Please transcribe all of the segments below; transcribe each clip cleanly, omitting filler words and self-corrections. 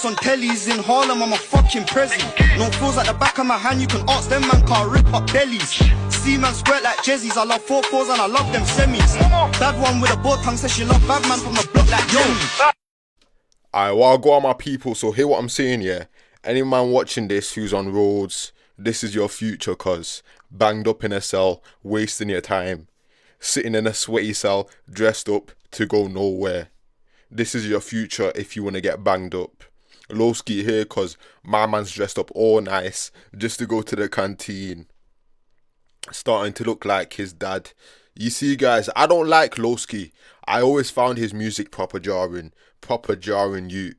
raps on tellies in Harlem, I'm a fucking present. No frills at the back of my hand, you can ask them, man can't rip up bellies. See man squirt like Jezzies, I love 4-4s and I love them semis. Bad one with a board tongue says she love bad man from the block like Jenny. Alright, well, I'll go on my people, so hear what I'm saying, yeah? Any man watching this who's on roads, this is your future, cuz banged up in a cell, wasting your time, sitting in a sweaty cell, dressed up to go nowhere. This is your future if you want to get banged up. Loski here, cuz my man's dressed up all nice just to go to the canteen, starting to look like his dad. You see, guys, I don't like Loski. I always found his music proper jarring you.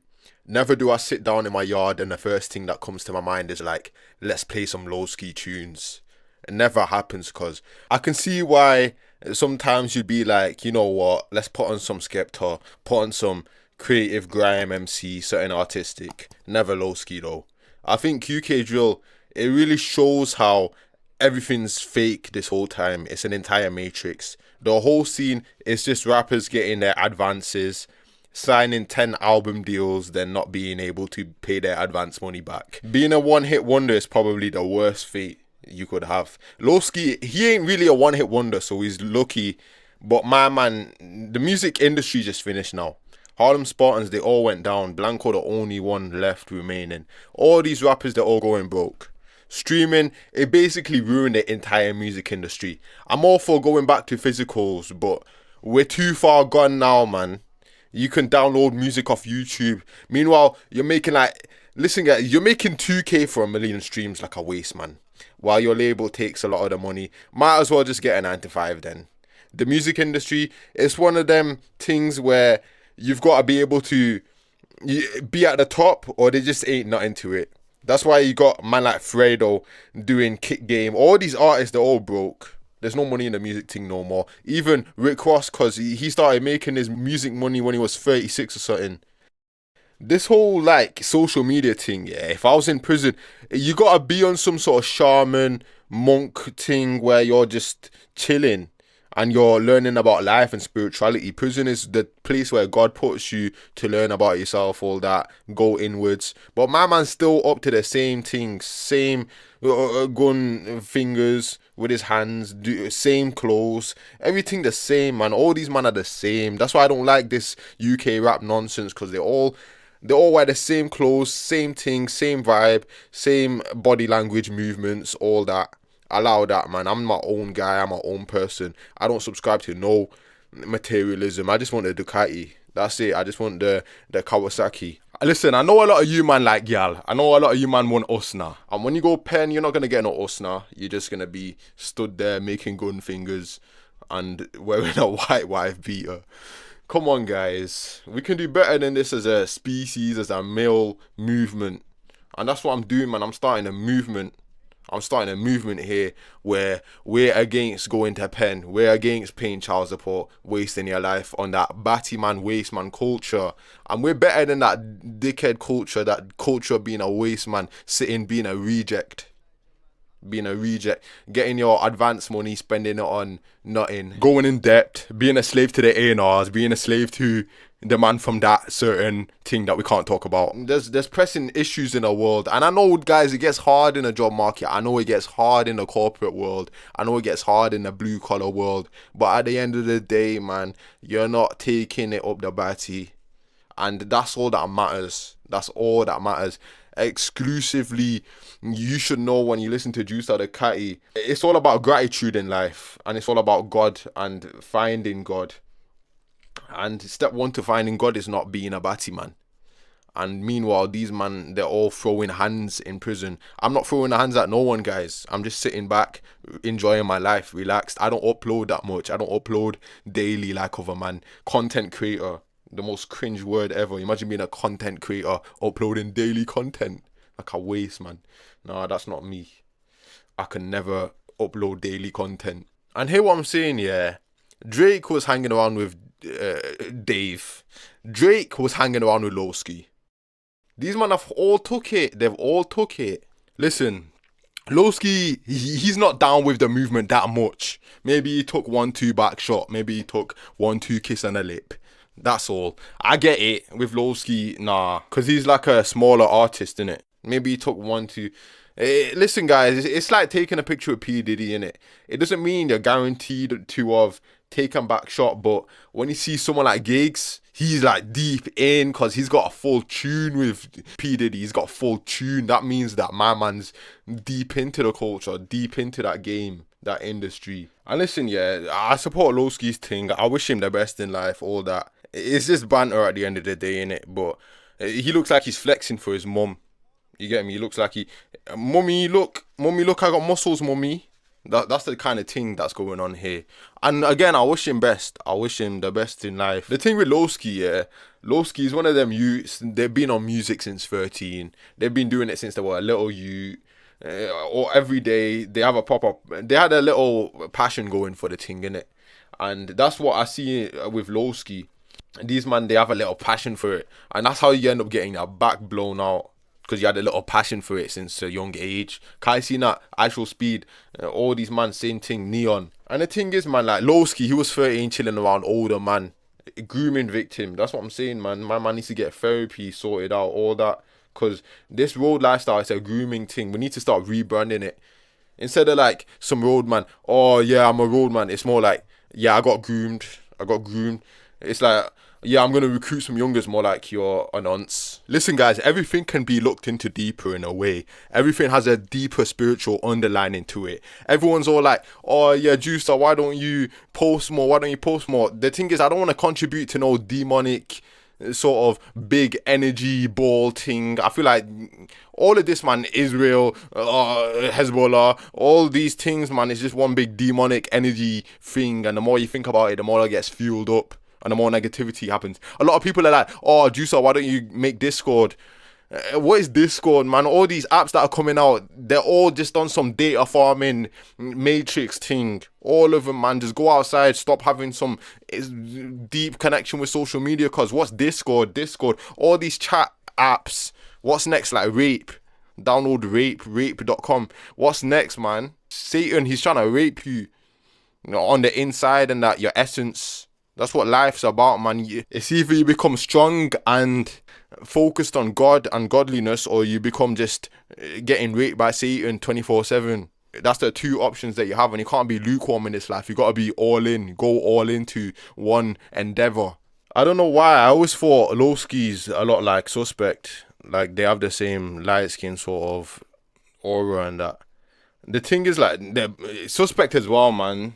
Never do I sit down in my yard and the first thing that comes to my mind is like, let's play some Loski tunes. It never happens, cuz I can see why sometimes you'd be like, you know what, let's put on some Skepta, put on some creative grime MC, something artistic. Never Loski though. I think UK Drill, it really shows how everything's fake this whole time. It's an entire matrix. The whole scene is just rappers getting their advances, signing 10 album deals, then not being able to pay their advance money back. Being a one-hit wonder is probably the worst fate you could have. Loski, he ain't really a one-hit wonder, so he's lucky. But my man, the music industry just finished now. Harlem Spartans, they all went down. Blanco, the only one left remaining. All these rappers, they're all going broke. Streaming, it basically ruined the entire music industry. I'm all for going back to physicals, but we're too far gone now, man. You can download music off YouTube. Meanwhile, you're making listen guys, you're making 2K for 1 million streams like a waste, man. While your label takes a lot of the money. Might as well just get a 9 to 5 then. The music industry, it's one of them things where you've got to be able to be at the top or they just ain't nothing to it. That's why you got a man like Fredo doing Kick Game. All these artists, they're all broke. There's no money in the music thing no more. Even Rick Ross, because he started making his music money when he was 36 or something. This whole social media thing, yeah, if I was in prison, you gotta be on some sort of shaman, monk thing where you're just chilling and you're learning about life and spirituality. Prison is the place where God puts you to learn about yourself, all that, go inwards. But my man's still up to the same thing, same gun fingers with his hands, same clothes, everything the same, man. All these men are the same. That's why I don't like this UK rap nonsense, because they all wear the same clothes, same thing, same vibe, same body language movements, all that. Allow that, man. I'm my own guy. I'm my own person. I don't subscribe to no materialism. I just want the Ducati. That's it. I just want the Kawasaki. Listen, I know a lot of you man like y'all. I know a lot of you man want Usna. And when you go pen, you're not going to get no Usna. You're just going to be stood there making gun fingers and wearing a white wife beater. Come on, guys. We can do better than this as a species, as a male movement. And that's what I'm doing, man. I'm starting a movement here where we're against going to pen. We're against paying child support, wasting your life on that batty man, waste man culture. And we're better than that dickhead culture, that culture being a waste man, being a reject, getting your advance money, spending it on nothing, going in debt, being a slave to the A&Rs, being a slave to the man from that certain thing that we can't talk about. There's pressing issues in the world, and I know, guys, it gets hard in the job market. I know it gets hard in the corporate world. I know it gets hard in the blue collar world. But at the end of the day, man, you're not taking it up the batty, and that's all that matters. That's all that matters. Exclusively, you should know when you listen to Juice the Catty, it's all about gratitude in life, and it's all about God and finding God. And step one to finding God is not being a batty man. And meanwhile, these man, they're all throwing hands in prison. I'm not throwing hands at no one, guys. I'm just sitting back, enjoying my life, relaxed. I don't upload that much. I don't upload daily like other man. Content creator, the most cringe word ever. Imagine being a content creator, uploading daily content. Like a waste, man. No, that's not me. I can never upload daily content. And hear what I'm saying, yeah. Drake was hanging around with Dave. Drake was hanging around with Loski. These men have all took it. They've all took it. Listen, Loski, he's not down with the movement that much. Maybe he took 1-2 back shot. Maybe he took 1-2 kiss on the lip. That's all. I get it with Loski, nah, because he's like a smaller artist, innit? Maybe he took one, two. Listen, guys, it's like taking a picture of P. Diddy, innit? It doesn't mean you're guaranteed to have taken back shot, but when you see someone like Gigs, he's like deep in because he's got a full tune with P. Diddy. He's got a full tune. That means that my man's deep into the culture, deep into that game, that industry. And listen, yeah, I support Loski's thing. I wish him the best in life, all that. It's just banter at the end of the day, innit? But he looks like he's flexing for his mum. You get me? He looks like mummy, look, I got muscles, mummy. That's the kind of thing that's going on here. And again, I wish him best. I wish him the best in life. The thing with Loski, yeah, Loski is one of them youths. They've been on music since 13. They've been doing it since they were a little youth. Or every day they have they had a little passion going for the thing, innit? And that's what I see with Loski. These man, they have a little passion for it, and that's how you end up getting your back blown out, because you had a little passion for it since a young age. Kai seen that actual speed, all these man, same thing, neon. And the thing is, man, like Loski, he was 13 chilling around older man, grooming victim. That's what I'm saying, man. My man needs to get therapy sorted out, all that, because this road lifestyle is a grooming thing. We need to start rebranding it. Instead of like some road man, oh yeah, I'm a road man. It's more like, yeah, I got groomed. It's like, yeah, I'm going to recruit some youngers, more like you're an aunts. Listen, guys, everything can be looked into deeper in a way. Everything has a deeper spiritual underlining to it. Everyone's all like, oh, yeah, Juicer, why don't you post more? The thing is, I don't want to contribute to no demonic sort of big energy ball thing. I feel like all of this, man, Israel, Hezbollah, all these things, man, is just one big demonic energy thing. And the more you think about it, the more it gets fueled up. And the more negativity happens. A lot of people are like, oh, Juicer, why don't you make Discord? What is Discord, man? All these apps that are coming out, they're all just on some data farming matrix thing. All of them, man. Just go outside, stop having some deep connection with social media. Because what's Discord? All these chat apps. What's next? Like rape. Download rape.com. What's next, man? Satan, he's trying to rape you. You know, on the inside and that, your essence. That's what life's about, man. It's either you become strong and focused on God and godliness, or you become just getting raped by Satan 24/7. That's the two options that you have, and you can't be lukewarm in this life. You got to be all in, go all into one endeavor. I don't know why, I always thought Loski's a lot like Suspect. Like, they have the same light skin sort of aura and that. The thing is, like, the Suspect as well, man.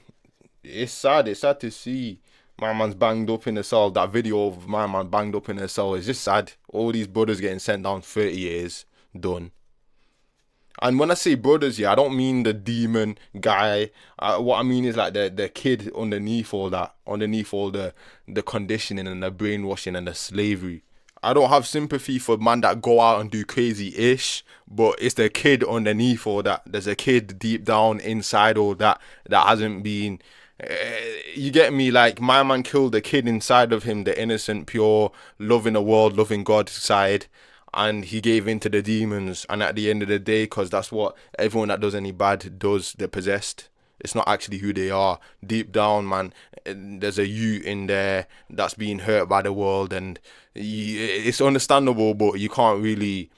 It's sad to see my man's banged up in the cell. That video of my man banged up in the cell is just sad. All these brothers getting sent down 30 years, done. And when I say brothers, yeah, I don't mean the demon guy. What I mean is like the kid underneath all that, underneath all the conditioning and the brainwashing and the slavery. I don't have sympathy for man that go out and do crazy-ish, but it's the kid underneath all that. There's a kid deep down inside all that hasn't been... you get me? Like, my man killed the kid inside of him, the innocent, pure, loving the world, loving God side, and he gave in to the demons. And at the end of the day, because that's what everyone that does any bad does, they're possessed. It's not actually who they are. Deep down, man, there's a you in there that's being hurt by the world, and it's understandable, but you can't really